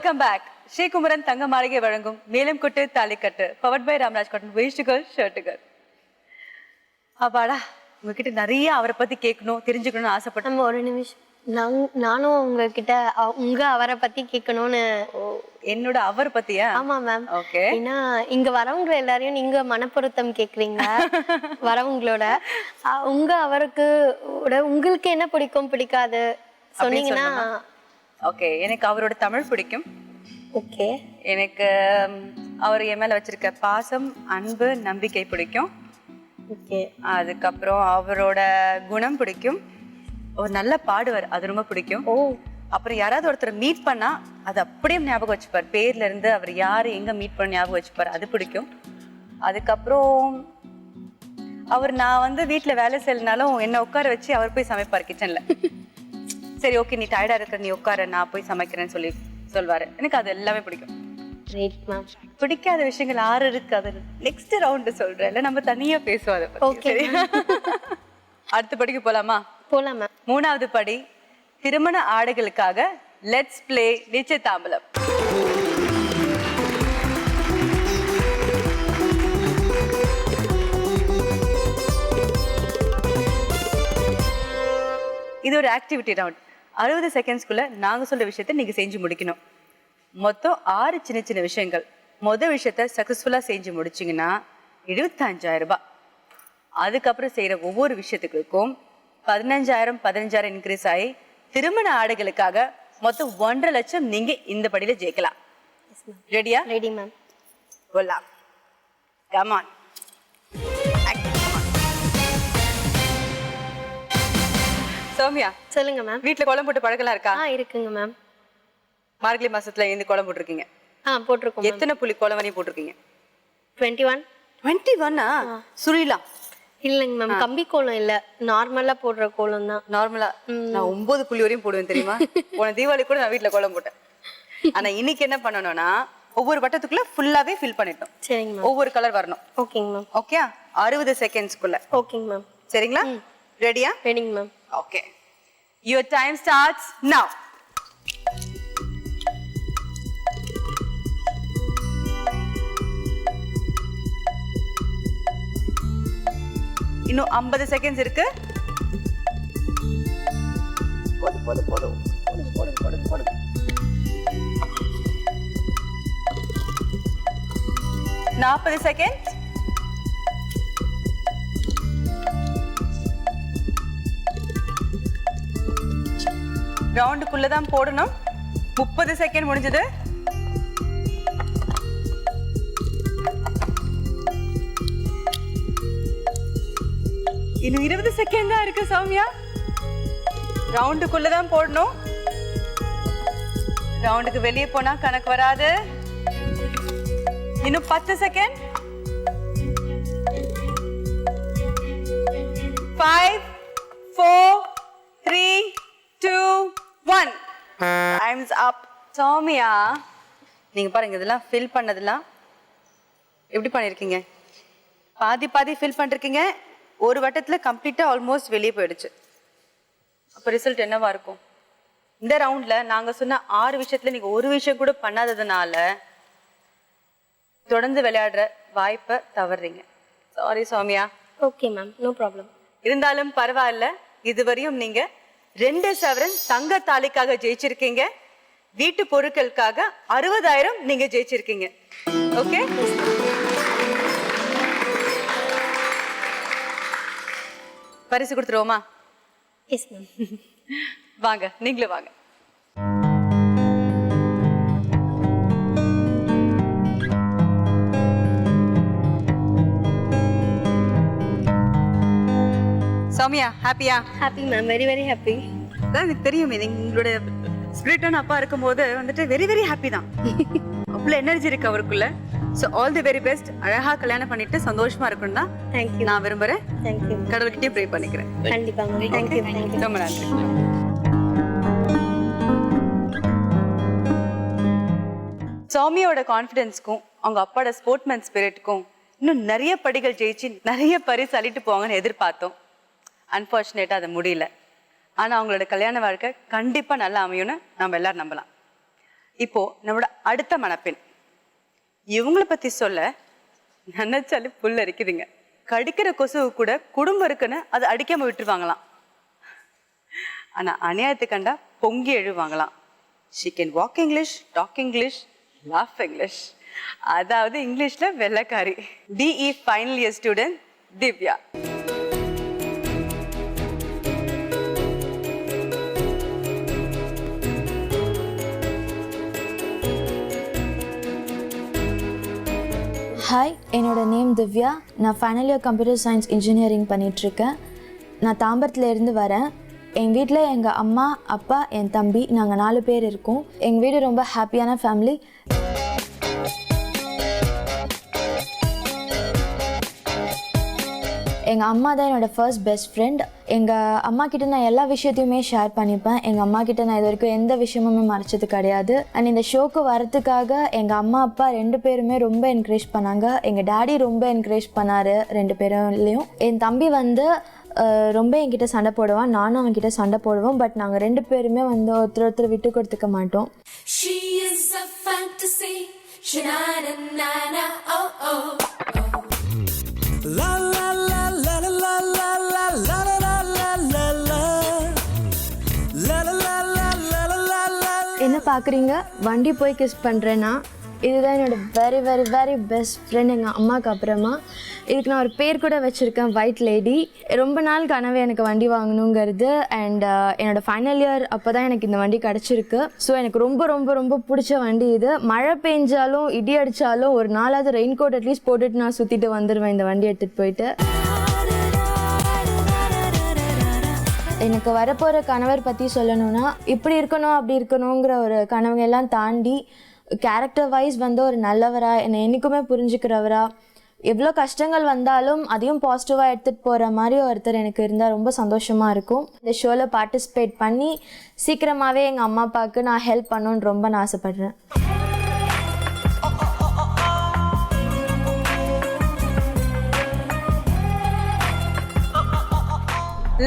Welcome back. Sri Kumaran தங்க மாளிகை வழங்கும் மேலும் கொட்டு தாலிக்கட்டு பவர்ட் பை ராம்ராஜ் காட்டன் வேஷ்டிகள் ஷர்ட்டுகள். அப்பாடா, உங்ககிட்ட நிறைய அவரை பத்தி கேட்கணும் தெரிஞ்சுக்கணும்னு ஆசைப்பட்டேன். நம்ம ஒரு நிமிஷம், நானும் உங்ககிட்ட அவரை பத்தி கேட்கணும்னு. என்னோட அவர் பத்தியா? ஆமா மேம். ஓகே. ஏன்னா இங்க வரவங்க எல்லாரையும் நீங்க மனப்பொருத்தம் கேக்குறீங்க. வரவங்களோட அவருக்கு உங்களுக்கு என்ன பிடிக்கும் பிடிக்காது சொன்னீங்கன்னா. ஓகே, எனக்கு அவரோட தமிழ் பிடிக்கும். ஓகே. எனக்கு அவர் என் மேல வச்சிருக்க பாசம், அன்பு, நம்பிக்கை பிடிக்கும். ஓகே. அதுக்கப்புறம் அவரோட குணம் பிடிக்கும். ஒரு நல்ல பாடுவார், அது ரொம்ப பிடிக்கும். ஓ. அப்புறம் யாராவது ஒருத்தர் மீட் பண்ணா அது அப்படியே ஞாபகம் வச்சுப்பார். பேர்ல இருந்து அவர் யாரு எங்க மீட் பண்ண ஞாபகம் வச்சுப்பார், அது பிடிக்கும். அதுக்கப்புறம் நான் வந்து வீட்டுல வேலை செய்யலனாலும் என்ன உட்கார வச்சு அவர் போய் சமைப்பார் கிச்சன்ல. சரி ஓகே, நீ டயர்டா இருக்கிற, நீ உட்கார, நான் போய் சமைக்கிறேன்னு சொல்வாரு. எனக்கு அது எல்லாமே பிடிக்கும். பிடிக்காத விஷயங்கள் 6 இருக்கு, அது நெக்ஸ்ட் ரவுண்ட் சொல்றேன். இல்ல நம்ம தனியா பேசுவோம் அதை பத்தி. அடுத்த படிக்கு போலாமா? போலாமா. 3வது படி, திருமண ஆடைகளுக்காக லெட்ஸ் பிளே நிச்சயதாம்பலம். இது ஒரு ஆக்டிவிட்டி ரவுண்ட். 60 செகண்ட்ஸ்குள்ள நாங்க சொல்ற விஷயத்த நீங்க செஞ்சு முடிக்கணும். மொத்தம் 6 சின்ன சின்ன விஷயங்கள். முதல் விஷயத்த சக்சஸ்ஃபுல்லா செஞ்சு முடிச்சிங்கன்னா 25,000 ரூபாய். அதுக்கப்புறம் செய்யற ஒவ்வொரு விஷயத்துக்கும் 15,000 இன்க்ரீஸ் ஆகி திருமண ஆடைகளுக்காக மொத்தம் 1.5 லட்சம் நீங்க இந்த படியில ஜெயிக்கலாம். ரெடியா? Ready ma'am. போலாம். Come on. சௌமியா, சொல்லுங்க மேம். வீட்டுல கோலம் போட்டு பழக்கலாம் இருக்கா? இருக்குங்க மேம். மார்கழி மாசத்துல இருந்து கோலம் போட்டிருக்கீங்க? போட்டிருக்கோம். எத்தனை புள்ளி கோலம் வரையும் போட்டிருக்கீங்க? 21. 21? சுரிலாம் இல்லைங்க மேம், கம்பி கோலம் இல்ல, நார்மலா போடுற கோலம் தான். நார்மலா நான் 9 புள்ளி வரையும் போடுவேன் தெரியுமா? போன தீபாவளி கூட நான் வீட்டுல கோலம் போட்டேன். ஆனா இன்னைக்கு என்ன பண்ணணும்னா ஒவ்வொரு வட்டத்துக்குள்ள ஃபுல்லாவே ஃபில் பண்ணிட்டோம். சரிங்க மேம். ஒவ்வொரு கலர் வரணும். ஓகேங்க மேம். ஓகே, 60 செகண்ட்ஸ்க்குள்ள. ஓகேங்க மேம். சரிங்களா? ரெடியா? ரெடிங்க ma'am. Okay, your time starts now. இன்னும் 50 செகண்ட்ஸ் இருக்கு. போடு 40 செகண்ட். ரவுண்டுக்குள்ளதான் போடணும். 30 செகண்ட் முடிஞ்சது. இன்னும் 20 செகண்ட் தான் இருக்கு சௌமியா. ரவுண்டுக்குள்ளதான் போடணும். ரவுண்டுக்கு வெளியே போனா கணக்கு வராது. இன்னும் 10 செகண்ட். 5 4 3 2 1. Time's up. சௌமியா, நீங்க பாருங்க, இதெல்லாம் ஃபில் பண்ணதெல்லாம் எப்படி பண்ணிருக்கீங்க? பாதி ஃபில் பண்ணிருக்கீங்க. ஒரு வட்டத்துல கம்ப்ளீட்டா ஆல்மோஸ்ட் வெளியே போயிடுச்சு. அப்ப ரிசல்ட் என்னவா இருக்கும்? இந்த ரவுண்ட்ல நாங்க சொன்ன 6 விஷயத்துல நீங்க ஒரு விஷயம் கூட பண்ணாததுனால தொடர்ந்து விளையாடுற வாய்ப்பை தவறுறீங்க. Sorry Soumya. Okay ma'am, no problem. இருந்தாலும் பரவாயில்ல, இதுவரையும் நீங்க 2 சவரன் தங்க தாலிக்காக ஜெயிச்சிருக்கீங்க. வீட்டு பொருட்களுக்காக 60,000 நீங்க ஜெயிச்சிருக்கீங்க. ஓகே, பரிசு கொடுத்துருவோமா? Yes ma'am. வாங்க, நீங்களும் வாங்க. சௌமியா, ஹாப்பியா? Happy ma'am, very very happy. அதான் எனக்கு தெரியுமே, உங்களோட ஸ்பிரிட்டான அப்பா இருக்கும்போது வந்துட்டு வெரி வெரி ஹாப்பி தான். அவ்வளோ எனர்ஜி இருக்கு அவருக்குள்ள. So all the very best. அழகா கல்யாணம் பண்ணிட்டு சந்தோஷமா இருக்கணும் தான் தேங்க்யூ நான் விரும்புறேன். தேங்க்யூ. கடவுள்கிட்டே ப்ரே பண்ணிக்கிறேன். கண்டிப்பா மேம். தேங்க்யூ. ரொம்ப நன்றி. சௌமியோட கான்ஃபிடென்ஸ்க்கும் அவங்க அப்பாவோட ஸ்போர்ட்மேன் ஸ்பிரிட்டுக்கும் இன்னும் நிறைய படிகள் ஜெயிச்சு நிறைய பரிசு அள்ளிட்டு போவாங்கன்னு எதிர்பார்த்தோம். அன்ஃபார்ச்சுனேட்டாக அது முடியல. ஆனால் அவங்களோட கல்யாண வாழ்க்கை கண்டிப்பாக நல்லா அமையும்னு நம்ம எல்லாரும் நம்பலாம். இப்போ நம்மளோட அடுத்த மணப்பெண், இவங்களை பத்தி சொல்ல நினைச்சாலே புல்ல இருக்குதுங்க. கடிக்கிற கொசுவு கூட குடும்பம் இருக்குன்னு அதை அடிக்காம விட்டுருவாங்களாம். ஆனா அநியாயத்தை கண்டா பொங்கி எழுவாங்களாம். she can walk English, talk English, laugh English. அதாவது இங்கிலீஷ்ல வெள்ளக்காரி. BE final year student Divya. Hi, என்னோட நேம் திவ்யா. நான் final year computer science engineering பண்ணிகிட்ருக்கேன். நான் தாம்பரத்துலேருந்து வரேன். எங்கள் வீட்டில் எங்கள் அம்மா, அப்பா, என் தம்பி, நாங்கள் 4 பேர் இருக்கோம். எங்கள் வீடு ரொம்ப ஹாப்பியான ஃபேமிலி. எங்கள் அம்மா தான் என்னோடய ஃபர்ஸ்ட் பெஸ்ட் ஃப்ரெண்ட். எங்கள் அம்மா கிட்ட நான் எல்லா விஷயத்தையுமே ஷேர் பண்ணிப்பேன். எங்கள் அம்மா கிட்ட நான் இது வரைக்கும் எந்த விஷயமுமே மறைச்சது கிடையாது. அண்ட் இந்த ஷோக்கு வரத்துக்காக எங்கள் அம்மா அப்பா 2 பேருமே ரொம்ப என்கரேஜ் பண்ணாங்க. எங்கள் டேடி ரொம்ப என்கரேஜ் பண்ணார் 2 பேருலேயும். என் தம்பி வந்து ரொம்ப என்கிட்ட சண்டை போடுவான், நானும் அவன்கிட்ட சண்டை போடுவோம். பட் நாங்கள் 2 பேருமே வந்து ஒருத்தர் விட்டு கொடுத்துக்க மாட்டோம். என்ன பார்க்குறீங்க? வண்டி போய் கிஸ் பண்ணுறேன்னா இதுதான் என்னோட very very very best friend எங்கள் அம்மாவுக்கு அப்புறமா. இதுக்கு நான் ஒரு பேர் கூட வச்சுருக்கேன், ஒயிட் லேடி. ரொம்ப நாள் கனவு எனக்கு வண்டி வாங்கணுங்கிறது. அண்ட் என்னோடய ஃபைனல் இயர் அப்போ தான் எனக்கு இந்த வண்டி கிடச்சிருக்கு. ஸோ எனக்கு ரொம்ப ரொம்ப ரொம்ப பிடிச்ச வண்டி இது. மழை பெஞ்சாலும் இடி அடித்தாலும் ஒரு நாளாவது ரெயின் கோட் அட்லீஸ்ட் போட்டுட்டு நான் சுற்றிட்டு வந்துடுவேன் இந்த வண்டி எடுத்துகிட்டு போயிட்டு. எனக்கு வரப்போகிற கணவர் பற்றி சொல்லணும்னா, இப்படி இருக்கணும் அப்படி இருக்கணுங்கிற ஒரு கனவுங்கெல்லாம் தாண்டி கேரக்டர் வைஸ் வந்து ஒரு நல்லவராக, என்னை என்றைக்குமே புரிஞ்சுக்கிறவரா, எவ்வளோ கஷ்டங்கள் வந்தாலும் அதையும் பாசிட்டிவாக எடுத்துகிட்டு போகிற மாதிரி ஒருத்தர் எனக்கு இருந்தால் ரொம்ப சந்தோஷமாக இருக்கும். இந்த ஷோவில் பார்ட்டிசிபேட் பண்ணி சீக்கிரமாகவே எங்கள் அம்மா அப்பாவுக்கு நான் ஹெல்ப் பண்ணணுன்னு ரொம்ப நான் ஆசைப்பட்றேன்.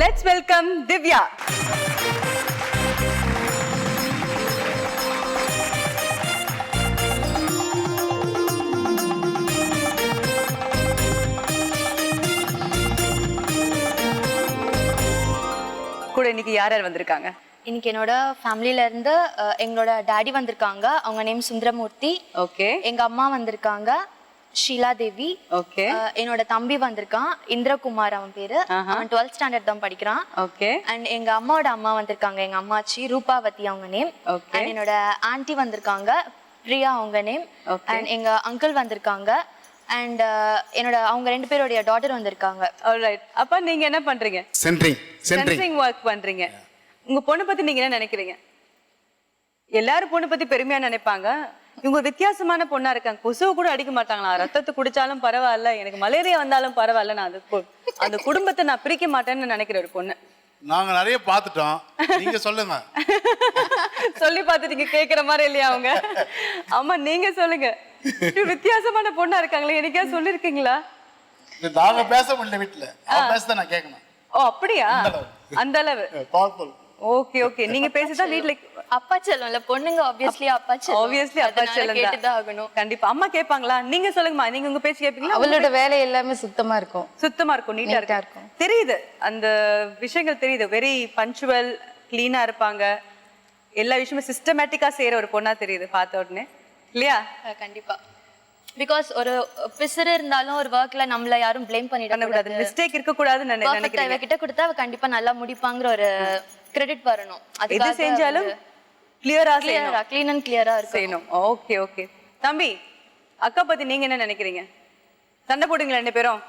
Let's welcome Divya. கூட இன்னைக்கு யார் யார் வந்திருக்காங்க? இன்னைக்கு என்னோட ஃபேமிலியிலேருந்து எங்களோட டேடி வந்திருக்காங்க, அவங்க நேம் சுந்தரமூர்த்தி. ஓகே. எங்கள் அம்மா வந்திருக்காங்க, ஷீலா தேவி. ஓகே. என்னோட தம்பி வந்திருக்கான், இந்திரகுமார் அவன் பேரு. அவன் 12th ஸ்டாண்டர்ட் தான் படிக்கிறான். ஓகே. அண்ட் எங்க அம்மாவோட அம்மா வந்திருக்காங்க, எங்க அம்மாச்சி ரூபாவதி அவங்க நேம். ஓகே. அண்ட் என்னோட ஆன்ட்டி வந்திருக்காங்க, பிரியா அவங்க நேம். அண்ட் எங்க அங்கிள் வந்திருக்காங்க. அண்ட் என்னோட அவங்க 2 பேருடைய டாட்டர் வந்திருக்காங்க. ஆல்ரைட். அப்ப நீங்க என்ன பண்றீங்க? சென்ட்ரிங் ஒர்க் பண்றீங்க. உங்க பொண்ணு பத்தி நீங்க என்ன நினைக்கிறீங்க? எல்லாரும் பொண்ணு பத்தி பெருமையா நினைப்பாங்க. இவங்க வித்தியாசமான பொண்ணா இருக்காங்க. கொசுவை கூட அடிக்க மாட்டாங்களா? ரத்தத்தை குடிச்சாலும் பரவாயில்ல, எனக்கு மலேரியா வந்தாலும் பரவாயில்ல, நான் அந்த குடும்பத்தை நான் பிரிக்க மாட்டேன்னு நினைக்கிற ஒரு பொண்ணு. நாங்க நிறைய பார்த்துட்டோம், நீங்க சொல்லுங்க. சொல்லி பார்த்துட்டீங்க, கேட்கிற மாதிரி இல்லையா அவங்க? ஆமா, நீங்க சொல்லுங்க. வித்தியாசமான பொண்ணா இருக்காங்களே, எனக்கே சொல்லிருக்கீங்களா? நாங்க பேச முடியல, வீட்டுல பேசதான் நான் கேட்கணும். ஓ அப்படியா? அந்த அளவு பவர்ஃபுல். Okay okay. நீங்க பேசிதான் வீட்ல அப்பா செல்லம்ல, பொண்ணுங்க ஆப்வியஸ்லி அப்பா செல்லம் கேட்டுதான் ஆகணும். கண்டிப்பா. அம்மா கேட்பாங்களா? நீங்க சொல்லுங்கம்மா, நீங்க உங்க பேச்சு கேட்பீங்களா? அவளோட வேலை எல்லாமே சுத்தமா இருக்கும், நீட்டா இருக்கும். தெரியுது, அந்த விஷயங்கள் தெரியுது. வெரி பஞ்சுவல், கிளீனா இருப்பாங்க. எல்லா விஷயமும் சிஸ்டமேட்டிக்கா செய்யற ஒரு பொண்ணா தெரியுது பார்த்த உடனே, இல்லையா? கண்டிப்பா. பிகாஸ் ஒரு பிசர் இருந்தாலும் ஒரு ஒர்க்ல நம்மள யாரும் ப்ளேம் பண்ணிடக்கூடாது, மிஸ்டேக் இருக்க கூடாதுன்னு நினைக்கிறேன். இவ கிட்ட கொடுத்தா அவ கண்டிப்பா நல்லா முடிப்பாங்கற ஒரு கிரெடிட் வரணும். அது எது செஞ்சாலும் கிளியர் அண்ட் கிளியரா இருக்கணும். Okay okay. தம்பி, அக்கா பத்தி நீங்க என்ன நினைக்கிறீங்க? சண்டை போடுங்களா 2 பேரும்?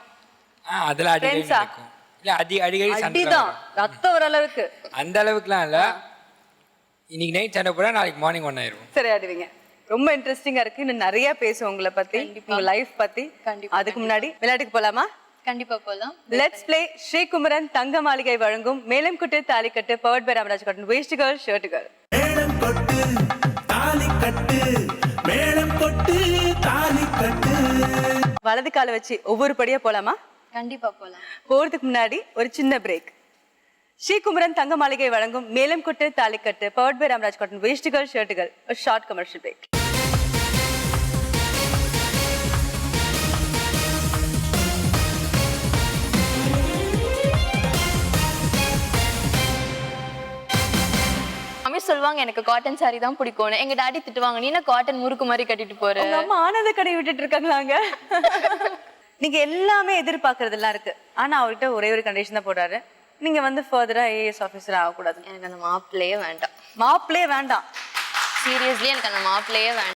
அதெல்லாம் அடிக்கடி நடக்கும். இல்ல அடிக்கடி சண்டை தான். ரத்தம் வர அளவுக்கு அந்த அளவுக்குலாம் இல்ல. இன்னைக்கு நைட் சண்டை போட்டா நாளைக்கு மார்னிங் ஒண்ணா ஆயிரும். சரி, ஆடுவீங்க. ரொம்ப இன்ட்ரெஸ்டிங்கா இருக்கு. இன்னும் நிறைய பேசுவோம் உங்களை பத்தி, உங்க லைஃப் பத்தி. அதுக்கு முன்னாடி விளையாட்டுக்கு போலாமா? கண்டிப்பா போலாம். Let's play. ஸ்ரீகுமரன் தங்க மாளிகை வழங்கும் மேலம் குட்டு தாலி கட்டு, பவர்ட் பை ராமராஜ் காட்டன், வேஸ்ட் கேர்ள் ஷர்ட் கேர்ள். மேளம் கொட்டு தாலி கட்டு, மேளம் கொட்டு தாலி கட்டு. வலது காலை வச்சு ஒவ்வொரு படியா போலாமா? கண்டிப்பா போலாம். போறதுக்கு முன்னாடி ஒரு சின்ன பிரேக். ஸ்ரீகுமரன் தங்க மாளிகை வழங்கும் மேலும் கொட்டு தாலிக்கட்டு பவர்ட் பை ராம்ராஜ் காட்டன் வேஷ்டிகள் ஷர்ட்டுகள் ஷார்ட் கமர்ஷியல் பிரேக். அம்மா சொல்லுவாங்க எனக்கு காட்டன் saree தான் பிடிக்கும்னு. எங்க டாடி திட்டுவாங்க, நீ என்ன காட்டன் முறுக்கு மாதிரி கட்டிட்டு போற. உங்க அம்மா ஆனந்த கடை விட்டுட்டு இருக்காங்களாங்க. நீங்க எல்லாமே எதிர்பார்க்கறதெல்லாம் இருக்கு, ஆனா அவர்கிட்ட ஒரே ஒரு கண்டிஷன் தான் போடுறாரு, நீங்க வந்து ஃபர்தரா AS ஆஃபீஸர் ஆகக்கூடாது. எனக்கு அந்த மாப்பிள்ளையே வேண்டாம். மாப்பிள்ளையே வேண்டாம். சீரியஸ்லி எனக்கு அந்த மாப்பிள்ளையே வேண்டாம்.